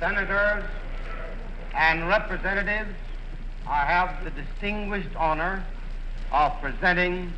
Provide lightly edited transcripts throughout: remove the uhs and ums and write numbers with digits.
senators, and representatives, I have the distinguished honor of presenting.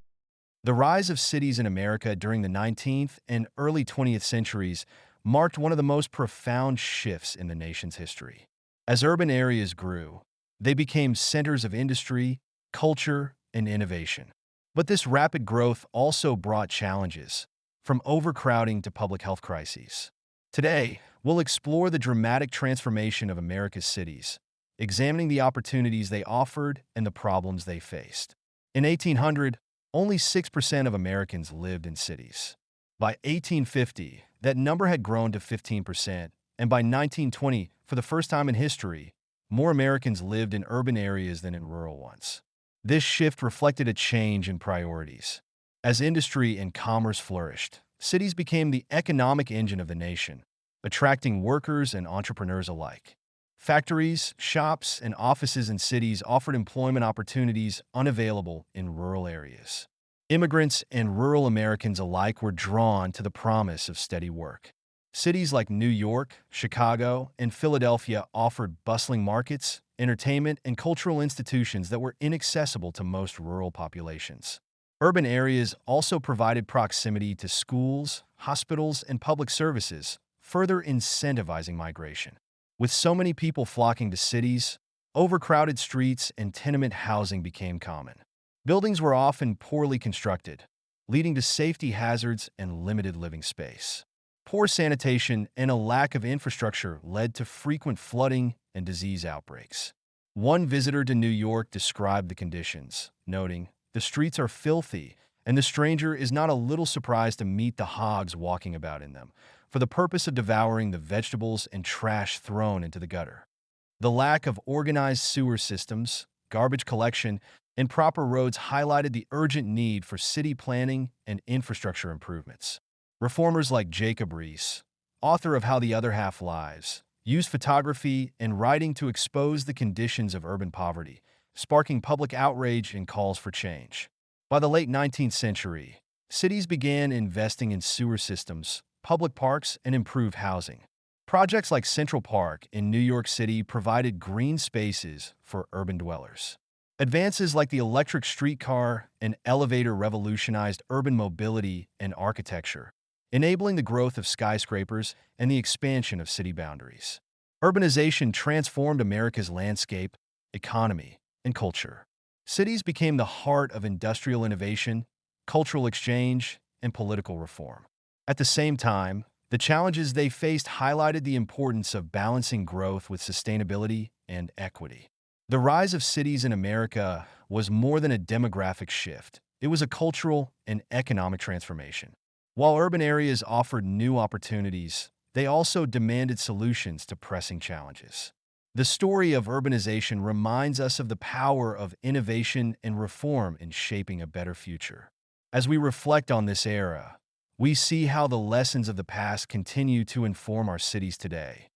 The rise of cities in America during the 19th and early 20th centuries marked one of the most profound shifts in the nation's history. As urban areas grew, they became centers of industry, culture, and innovation. But this rapid growth also brought challenges, from overcrowding to public health crises. Today, we'll explore the dramatic transformation of America's cities, examining the opportunities they offered and the problems they faced. In 1800, only 6% of Americans lived in cities. By 1850, that number had grown to 15%, and by 1920, for the first time in history, more Americans lived in urban areas than in rural ones. This shift reflected a change in priorities. As industry and commerce flourished, cities became the economic engine of the nation, attracting workers and entrepreneurs alike. Factories, shops, and offices in cities offered employment opportunities unavailable in rural areas. Immigrants and rural Americans alike were drawn to the promise of steady work. Cities like New York, Chicago, and Philadelphia offered bustling markets, entertainment, and cultural institutions that were inaccessible to most rural populations. Urban areas also provided proximity to schools, hospitals, and public services, further incentivizing migration. With so many people flocking to cities, overcrowded streets and tenement housing became common. Buildings were often poorly constructed, leading to safety hazards and limited living space. Poor sanitation and a lack of infrastructure led to frequent flooding and disease outbreaks. One visitor to New York described the conditions, noting, "The streets are filthy, and the stranger is not a little surprised to meet the hogs walking about in them, for the purpose of devouring the vegetables and trash thrown into the gutter." The lack of organized sewer systems, garbage collection, and proper roads highlighted the urgent need for city planning and infrastructure improvements. Reformers like Jacob Riis, author of How the Other Half Lives, used photography and writing to expose the conditions of urban poverty, sparking public outrage and calls for change. By the late 19th century, cities began investing in sewer systems, public parks, and improved housing. Projects like Central Park in New York City provided green spaces for urban dwellers. Advances like the electric streetcar and elevator revolutionized urban mobility and architecture, enabling the growth of skyscrapers and the expansion of city boundaries. Urbanization transformed America's landscape, economy, and culture. Cities became the heart of industrial innovation, cultural exchange, and political reform. At the same time, the challenges they faced highlighted the importance of balancing growth with sustainability and equity. The rise of cities in America was more than a demographic shift. It was a cultural and economic transformation. While urban areas offered new opportunities, they also demanded solutions to pressing challenges. The story of urbanization reminds us of the power of innovation and reform in shaping a better future. As we reflect on this era, we see how the lessons of the past continue to inform our cities today.